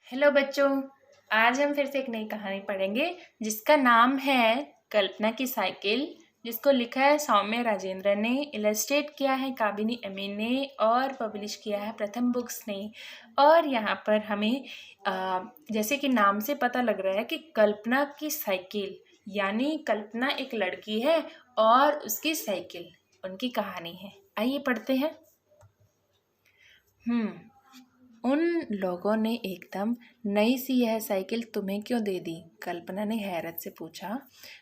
Hello बच्चों। आज हम फिर से एक नई कहानी पढ़ेंगे जिसका नाम है कल्पना की साइकिल, जिसको लिखा है सौम्य राजेंद्र ने, इलस्ट्रेट किया है काबिनी अमीन ने और पब्लिश किया है प्रथम बुक्स ने। और यहाँ पर हमें जैसे कि नाम से पता लग रहा है कि कल्पना की साइकिल, यानी कल्पना एक लड़की है और उसकी साइकिल उनकी कहानी है। आइए पढ़ते हैं। उन लोगों ने एकदम नई सी यह साइकिल तुम्हें क्यों दे दी? कल्पना ने हैरत से पूछा।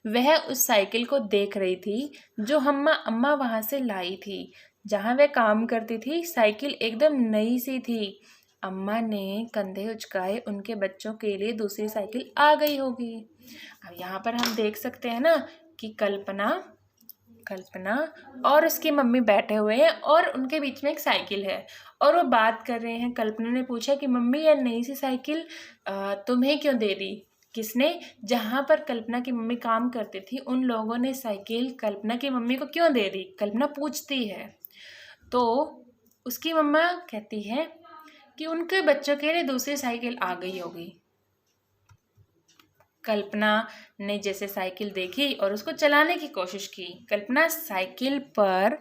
वह उस साइकिल को देख रही थी जो अम्मा वहां से लाई थी। जहां वह काम करती थी साइकिल एकदम नई सी थी। अम्मा ने कंधे उचकाए, उनके बच्चों के लिए दूसरी साइकिल आ गई होगी। अब यहाँ पर हम देख सकते हैं ना कि कल्पना और उसकी मम्मी बैठे हुए हैं और उनके बीच में एक साइकिल है और वो बात कर रहे हैं। कल्पना ने पूछा कि मम्मी यह नई सी साइकिल तुम्हें क्यों दे दी? किसने? जहाँ पर कल्पना की मम्मी काम करती थी उन लोगों ने साइकिल कल्पना की मम्मी को क्यों दे दी? कल्पना पूछती है तो उसकी मम्मा कहती है कि उनके बच्चों के लिए दूसरी साइकिल आ गई होगी। कल्पना ने जैसे साइकिल देखी और उसको चलाने की कोशिश की। कल्पना साइकिल पर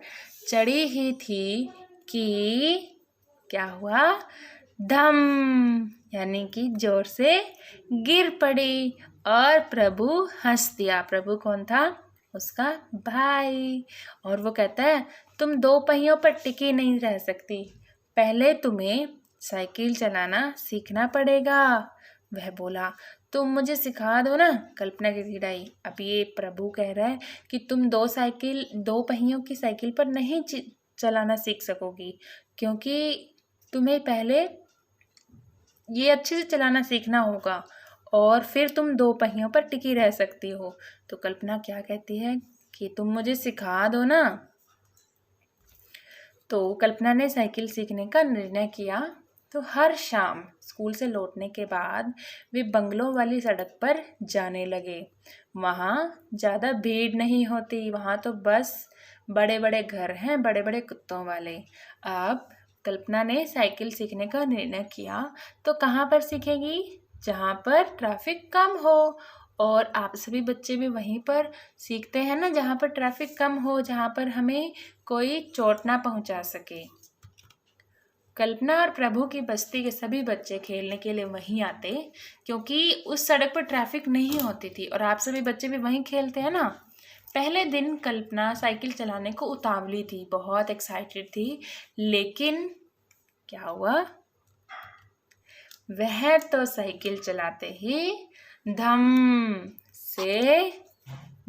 चढ़ी ही थी कि क्या हुआ? धम, यानी कि जोर से गिर पड़ी और प्रभु हंस दिया। प्रभु कौन था? उसका भाई। और वो कहता है तुम दो पहियों पर टिकी नहीं रह सकती, पहले तुम्हें साइकिल चलाना सीखना पड़ेगा। वह बोला तुम मुझे सिखा दो ना। कल्पना गिड़गिड़ाई। अब ये प्रभु कह रहा है कि तुम दो पहियों की साइकिल पर नहीं चलाना सीख सकोगी, क्योंकि तुम्हें पहले ये अच्छे से चलाना सीखना होगा और फिर तुम दो पहियों पर टिकी रह सकती हो। तो कल्पना क्या कहती है कि तुम मुझे सिखा दो ना। तो कल्पना ने साइकिल सीखने का निर्णय किया। तो हर शाम स्कूल से लौटने के बाद वे बंगलों वाली सड़क पर जाने लगे। वहाँ ज़्यादा भीड़ नहीं होती, वहाँ तो बस बड़े बड़े घर हैं, बड़े बड़े कुत्तों वाले। अब कल्पना ने साइकिल सीखने का निर्णय किया। तो कहाँ पर सीखेगी? जहाँ पर ट्रैफिक कम हो। और आप सभी बच्चे भी वहीं पर सीखते हैं ना, जहाँ पर ट्रैफिक कम हो, जहाँ पर हमें कोई चोट ना पहुँचा सके। कल्पना और प्रभु की बस्ती के सभी बच्चे खेलने के लिए वहीं आते, क्योंकि उस सड़क पर ट्रैफिक नहीं होती थी और आप सभी बच्चे भी वहीं खेलते हैं ना। पहले दिन कल्पना साइकिल चलाने को उतावली थी, बहुत एक्साइटेड थी, लेकिन क्या हुआ? वह तो साइकिल चलाते ही धम से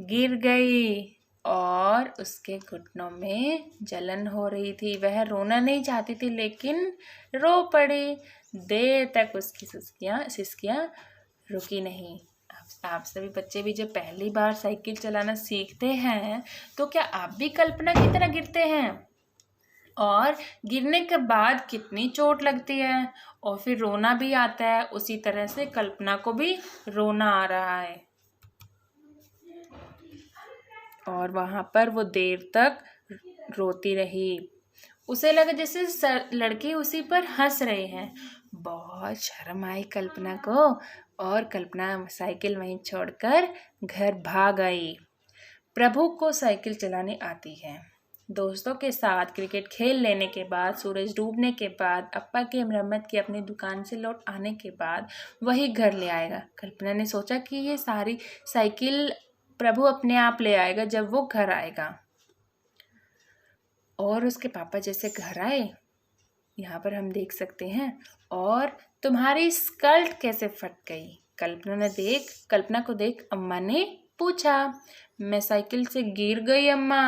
गिर गई और उसके घुटनों में जलन हो रही थी। वह रोना नहीं चाहती थी लेकिन रो पड़ी। देर तक उसकी सिसकियाँ रुकी नहीं। आप सभी बच्चे भी जब पहली बार साइकिल चलाना सीखते हैं तो क्या आप भी कल्पना की तरह गिरते हैं? और गिरने के बाद कितनी चोट लगती है और फिर रोना भी आता है। उसी तरह से कल्पना को भी रोना आ रहा है और वहां पर वो देर तक रोती रही। उसे लगा जैसे लड़के उसी पर हंस रहे हैं। बहुत शर्म आई कल्पना को और कल्पना साइकिल वहीं छोड़कर घर भाग आई। प्रभु को साइकिल चलाने आती है। दोस्तों के साथ क्रिकेट खेल लेने के बाद, सूरज डूबने के बाद, अप्पा की मरम्मत की अपनी दुकान से लौट आने के बाद वही घर ले आएगा। कल्पना ने सोचा कि ये सारी साइकिल प्रभु अपने आप ले आएगा जब वो घर आएगा। और उसके पापा जैसे घर आए, यहाँ पर हम देख सकते हैं, और तुम्हारी स्कर्ट कैसे फट गई? कल्पना को देख अम्मा ने पूछा। मैं साइकिल से गिर गई अम्मा।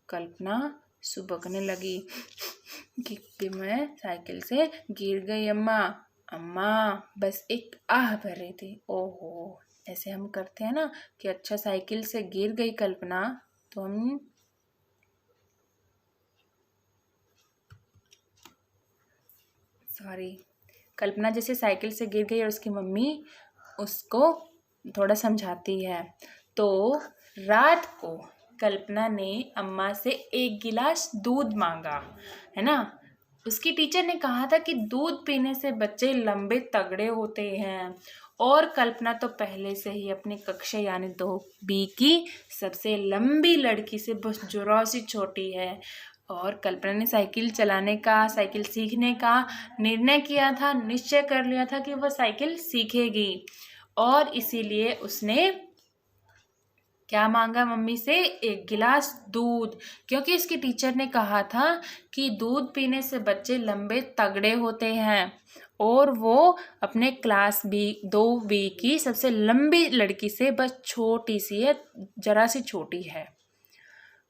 कल्पना सुबकने लगी कि मैं साइकिल से गिर गई अम्मा। अम्मा बस एक आह भर रही थी। ओहो, ऐसे हम करते हैं ना कि अच्छा साइकिल से गिर गई कल्पना तो हम कल्पना जैसे साइकिल से गिर गई और उसकी मम्मी उसको थोड़ा समझाती है। तो रात को कल्पना ने अम्मा से एक गिलास दूध मांगा, है ना। उसकी टीचर ने कहा था कि दूध पीने से बच्चे लंबे तगड़े होते हैं। और कल्पना तो पहले से ही अपनी कक्षा यानी 2B की सबसे लंबी लड़की से बस जरा सी छोटी है। और कल्पना ने साइकिल सीखने का निर्णय किया था, निश्चय कर लिया था कि वह साइकिल सीखेगी। और इसीलिए उसने क्या मांगा मम्मी से? 1 गिलास दूध, क्योंकि इसकी टीचर ने कहा था कि दूध पीने से बच्चे लंबे तगड़े होते हैं। और वो अपने क्लास 2B की सबसे लंबी लड़की से बस छोटी सी है, जरा सी छोटी है।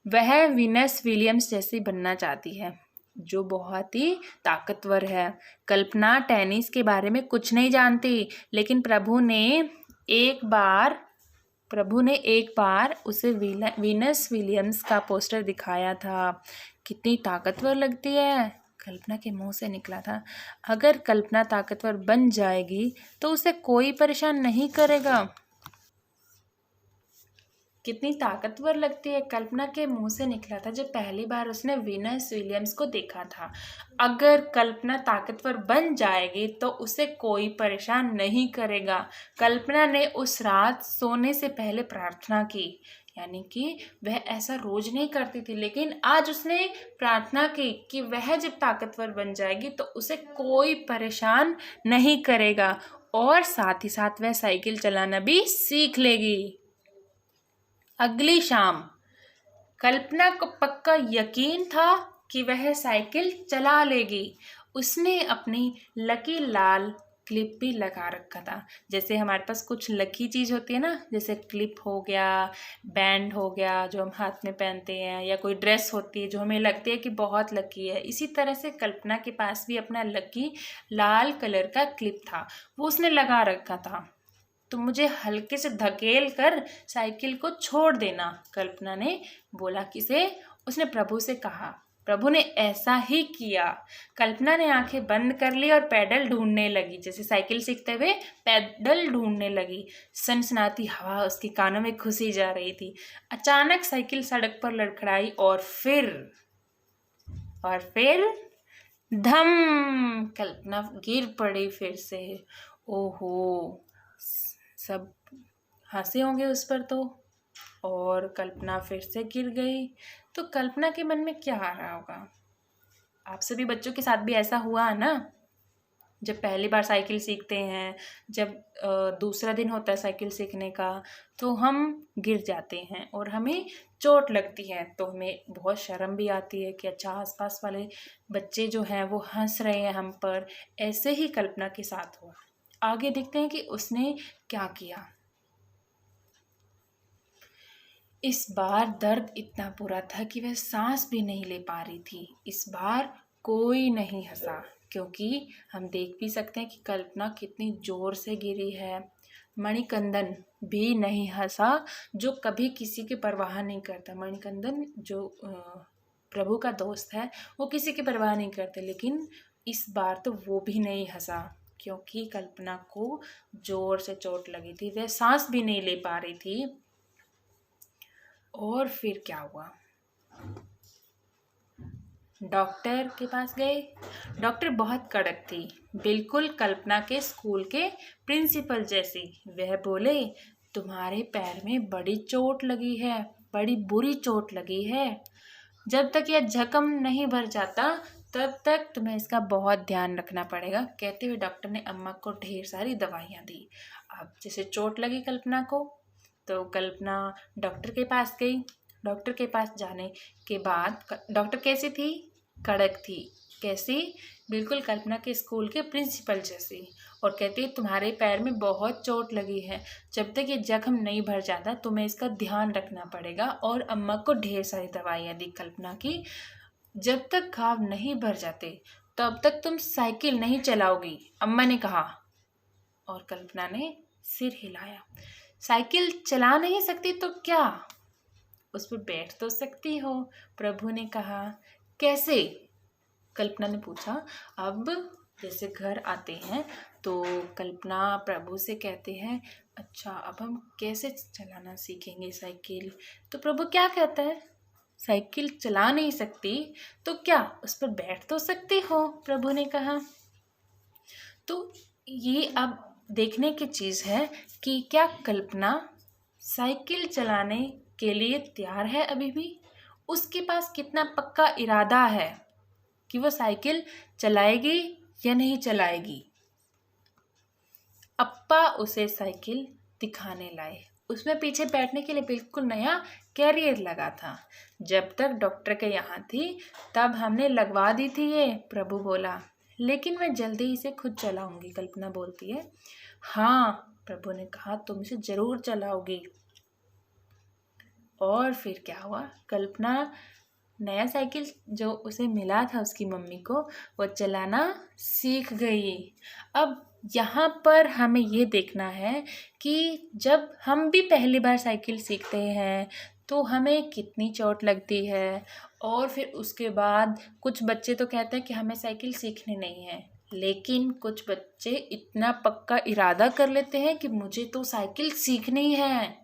वह वीनस विलियम्स जैसी बनना चाहती है, जो बहुत ही ताकतवर है। कल्पना टेनिस के बारे में कुछ नहीं जानती, लेकिन प्रभु ने एक बार उसे वीनस विलियम्स का पोस्टर दिखाया था। कितनी ताकतवर लगती है, कल्पना के मुंह से निकला था। अगर कल्पना ताकतवर बन जाएगी तो उसे कोई परेशान नहीं करेगा। कितनी ताकतवर लगती है, कल्पना के मुंह से निकला था जब पहली बार उसने वीनस विलियम्स को देखा था। अगर कल्पना ताकतवर बन जाएगी तो उसे कोई परेशान नहीं करेगा। कल्पना ने उस रात सोने से पहले प्रार्थना की, यानी कि वह ऐसा रोज नहीं करती थी, लेकिन आज उसने प्रार्थना की कि वह जब ताकतवर बन जाएगी तो उसे कोई परेशान नहीं करेगा। और साथ ही साथ वह साइकिल चलाना भी सीख लेगी। अगली शाम कल्पना को पक्का यकीन था कि वह साइकिल चला लेगी। उसने अपनी लकी लाल क्लिप भी लगा रखा था। जैसे हमारे पास कुछ लकी चीज़ होती है ना, जैसे क्लिप हो गया, बैंड हो गया जो हम हाथ में पहनते हैं, या कोई ड्रेस होती है जो हमें लगती है कि बहुत लकी है। इसी तरह से कल्पना के पास भी अपना लकी लाल कलर का क्लिप था, वो उसने लगा रखा था। तो मुझे हल्के से धकेल कर साइकिल को छोड़ देना, कल्पना ने बोला किसे? उसने प्रभु से कहा। प्रभु ने ऐसा ही किया। कल्पना ने आंखें बंद कर ली और पैडल ढूंढने लगी, जैसे साइकिल सीखते हुए पैडल ढूंढने लगी। सनसनाती हवा उसके कानों में घुसी जा रही थी। अचानक साइकिल सड़क पर लड़खड़ाई और फिर धम, कल्पना गिर पड़ी फिर से। ओहो, सब हंसे होंगे उस पर तो। और कल्पना फिर से गिर गई। तो कल्पना के मन में क्या आ रहा होगा? आप सभी बच्चों के साथ भी ऐसा हुआ है ना? जब पहली बार साइकिल सीखते हैं, जब दूसरा दिन होता है साइकिल सीखने का, तो हम गिर जाते हैं और हमें चोट लगती है, तो हमें बहुत शर्म भी आती है कि अच्छा आसपास वाले बच्चे जो हैं वो हंस रहे हैं हम पर। ऐसे ही कल्पना के साथ हुआ। आगे देखते हैं कि उसने क्या किया। इस बार दर्द इतना बुरा था कि वह सांस भी नहीं ले पा रही थी। इस बार कोई नहीं हंसा, क्योंकि हम देख भी सकते हैं कि कल्पना कितनी जोर से गिरी है। मणिकंदन भी नहीं हंसा, जो कभी किसी की परवाह नहीं करता। मणिकंदन जो प्रभु का दोस्त है, वो किसी की परवाह नहीं करते, लेकिन इस बार तो वो भी नहीं हंसा, क्योंकि कल्पना को जोर से चोट लगी थी, वह सांस भी नहीं ले पा रही थी। और फिर क्या हुआ? डॉक्टर के पास गए। डॉक्टर बहुत कड़क थी, बिल्कुल कल्पना के स्कूल के प्रिंसिपल जैसी। वह बोले, तुम्हारे पैर में बड़ी चोट लगी है, बड़ी बुरी चोट लगी है। जब तक यह जख्म नहीं भर जाता तब तक तुम्हें इसका बहुत ध्यान रखना पड़ेगा। कहते हुए डॉक्टर ने अम्मा को ढेर सारी दवाइयाँ दी। अब जैसे चोट लगी कल्पना को, तो कल्पना डॉक्टर के पास गई। डॉक्टर के पास जाने के बाद डॉक्टर कैसी थी? कड़क थी। कैसी? बिल्कुल कल्पना के स्कूल के प्रिंसिपल जैसी। और कहती है तुम्हारे पैर में बहुत चोट लगी है, जब तक ये जख्म नहीं भर जाता तुम्हें इसका ध्यान रखना पड़ेगा। और अम्मा को ढेर सारी दवाइयाँ दी कल्पना की। जब तक घाव नहीं भर जाते तब तक तुम साइकिल नहीं चलाओगी, अम्मा ने कहा। और कल्पना ने सिर हिलाया। साइकिल चला नहीं सकती तो क्या, उस पर बैठ तो सकती हो, प्रभु ने कहा। कैसे? कल्पना ने पूछा। अब जैसे घर आते हैं तो कल्पना प्रभु से कहते हैं, अच्छा अब हम कैसे चलाना सीखेंगे साइकिल? तो प्रभु क्या कहता है? साइकिल चला नहीं सकती तो क्या उस पर बैठ तो सकती हो, प्रभु ने कहा। तो ये अब देखने की चीज़ है कि क्या कल्पना साइकिल चलाने के लिए तैयार है अभी भी। उसके पास कितना पक्का इरादा है कि वो साइकिल चलाएगी या नहीं चलाएगी। अप्पा उसे साइकिल दिखाने लाए। उसमें पीछे बैठने के लिए बिल्कुल नया कैरियर लगा था। जब तक डॉक्टर के यहाँ थी तब हमने लगवा दी थी ये, प्रभु बोला, लेकिन मैं जल्दी इसे खुद चलाऊंगी, कल्पना बोलती है। हाँ, प्रभु ने कहा, तुम इसे जरूर चलाओगी। और फिर क्या हुआ, कल्पना नया साइकिल जो उसे मिला था उसकी मम्मी को, वो चलाना सीख गई। अब यहाँ पर हमें ये देखना है कि जब हम भी पहली बार साइकिल सीखते हैं तो हमें कितनी चोट लगती है। और फिर उसके बाद कुछ बच्चे तो कहते हैं कि हमें साइकिल सीखनी नहीं है, लेकिन कुछ बच्चे इतना पक्का इरादा कर लेते हैं कि मुझे तो साइकिल सीखनी है।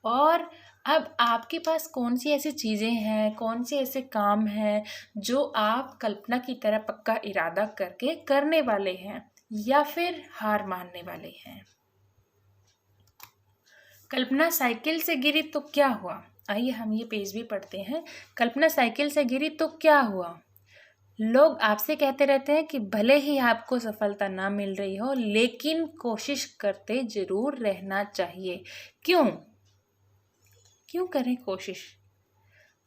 और अब आपके पास कौन सी ऐसी चीज़ें हैं, कौन से ऐसे काम हैं जो आप कल्पना की तरह पक्का इरादा करके करने वाले हैं या फिर हार मानने वाले हैं। कल्पना साइकिल से गिरी तो क्या हुआ। आइए हम ये पेज भी पढ़ते हैं। कल्पना साइकिल से गिरी तो क्या हुआ। लोग आपसे कहते रहते हैं कि भले ही आपको सफलता ना मिल रही हो, लेकिन कोशिश करते जरूर रहना चाहिए। क्यों करें कोशिश।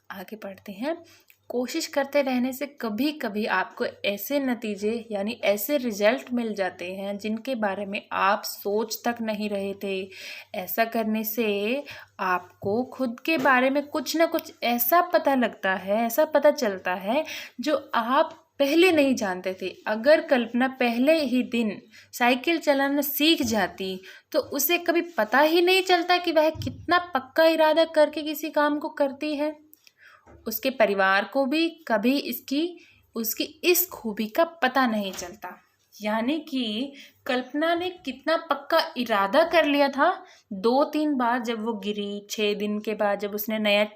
आगे पढ़ते हैं। कोशिश करते रहने से कभी कभी आपको ऐसे नतीजे यानी ऐसे रिजल्ट मिल जाते हैं जिनके बारे में आप सोच तक नहीं रहे थे। ऐसा करने से आपको खुद के बारे में कुछ ना कुछ ऐसा पता लगता है, ऐसा पता चलता है जो आप पहले नहीं जानते थे। अगर कल्पना पहले ही दिन साइकिल चलाना सीख जाती तो उसे कभी पता ही नहीं चलता कि वह कितना पक्का इरादा करके किसी काम को करती है। उसके परिवार को भी कभी उसकी इस खूबी का पता नहीं चलता। यानी कि कल्पना ने कितना पक्का इरादा कर लिया था। 2-3 बार जब वो गिरी, 6 दिन के बाद जब उसने नया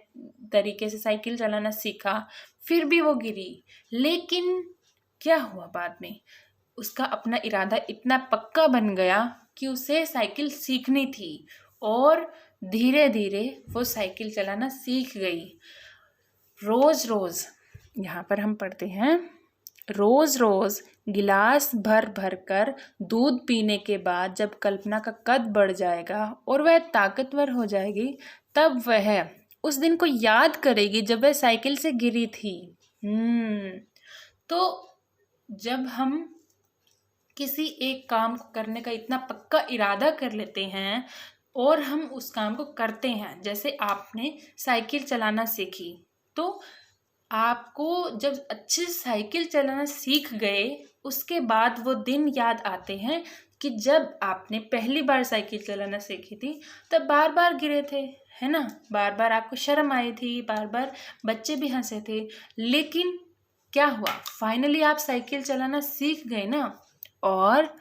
तरीके से साइकिल चलाना सीखा, फिर भी वो गिरी। लेकिन क्या हुआ बाद में, उसका अपना इरादा इतना पक्का बन गया कि उसे साइकिल सीखनी थी और धीरे धीरे वो साइकिल चलाना सीख गई। रोज रोज, यहाँ पर हम पढ़ते हैं, रोज रोज गिलास भर भर कर दूध पीने के बाद जब कल्पना का कद बढ़ जाएगा और वह ताकतवर हो जाएगी, तब वह उस दिन को याद करेगी जब वह साइकिल से गिरी थी। तो जब हम किसी एक काम को करने का इतना पक्का इरादा कर लेते हैं और हम उस काम को करते हैं, जैसे आपने साइकिल चलाना सीखी, तो आपको जब अच्छे से साइकिल चलाना सीख गए उसके बाद वो दिन याद आते हैं कि जब आपने पहली बार साइकिल चलाना सीखी थी तब बार बार गिरे थे, है ना। बार बार आपको शर्म आई थी, बार बार बच्चे भी हंसे थे, लेकिन क्या हुआ, फाइनली आप साइकिल चलाना सीख गए ना। और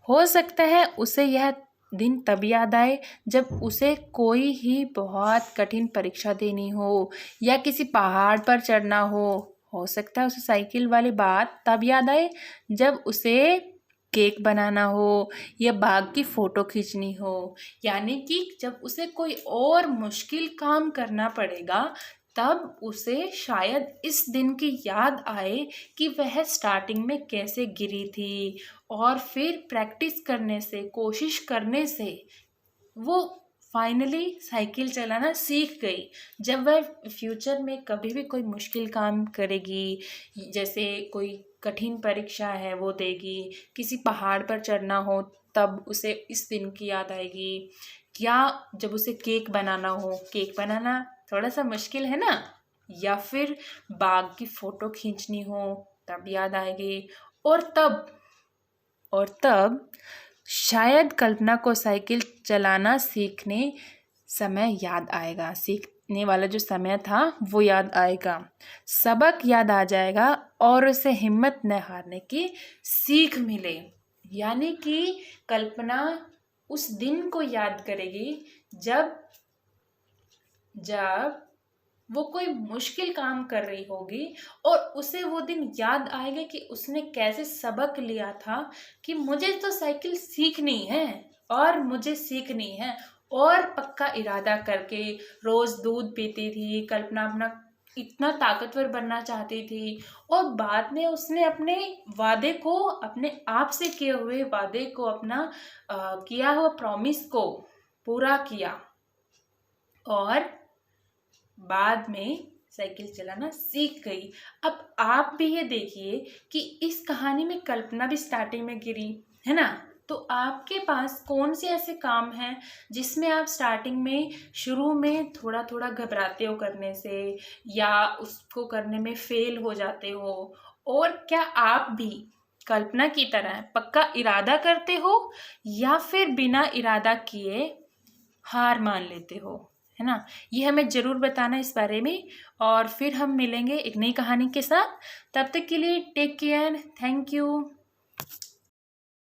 हो सकता है उसे यह दिन तब याद आए जब उसे कोई ही बहुत कठिन परीक्षा देनी हो या किसी पहाड़ पर चढ़ना हो सकता है उसे साइकिल वाली बात तब याद आए जब उसे केक बनाना हो या बाघ की फ़ोटो खींचनी हो। यानी कि जब उसे कोई और मुश्किल काम करना पड़ेगा तब उसे शायद इस दिन की याद आए कि वह स्टार्टिंग में कैसे गिरी थी और फिर प्रैक्टिस करने से, कोशिश करने से वो फाइनली साइकिल चलाना सीख गई। जब वह फ्यूचर में कभी भी कोई मुश्किल काम करेगी, जैसे कोई कठिन परीक्षा है वो देगी, किसी पहाड़ पर चढ़ना हो तब उसे इस दिन की याद आएगी, या जब उसे केक बनाना हो, केक बनाना थोड़ा सा मुश्किल है ना, या फिर बाघ की फ़ोटो खींचनी हो तब याद आएगी। और तब शायद कल्पना को साइकिल चलाना सीखने समय याद आएगा, सीखने वाला जो समय था वो याद आएगा, सबक याद आ जाएगा और उसे हिम्मत न हारने की सीख मिले। यानी कि कल्पना उस दिन को याद करेगी जब वो कोई मुश्किल काम कर रही होगी और उसे वो दिन याद आएगा कि उसने कैसे सबक लिया था कि मुझे तो साइकिल सीखनी है और मुझे सीखनी है, और पक्का इरादा करके रोज दूध पीती थी। कल्पना अपना इतना ताकतवर बनना चाहती थी और बाद में उसने अपने वादे को, अपने आप से किए हुए वादे को, अपना किया हुआ प्रॉमिस को पूरा किया और बाद में साइकिल चलाना सीख गई। अब आप भी ये देखिए कि इस कहानी में कल्पना भी स्टार्टिंग में गिरी, है ना? तो आपके पास कौन से ऐसे काम हैं जिसमें आप स्टार्टिंग में, शुरू में थोड़ा थोड़ा घबराते हो करने से या उसको करने में फेल हो जाते हो, और क्या आप भी कल्पना की तरह पक्का इरादा करते हो या फिर बिना इरादा किए हार मान लेते हो, है ना? ये हमें ज़रूर बताना इस बारे में, और फिर हम मिलेंगे एक नई कहानी के साथ। तब तक के लिए टेक केयर, थैंक यू।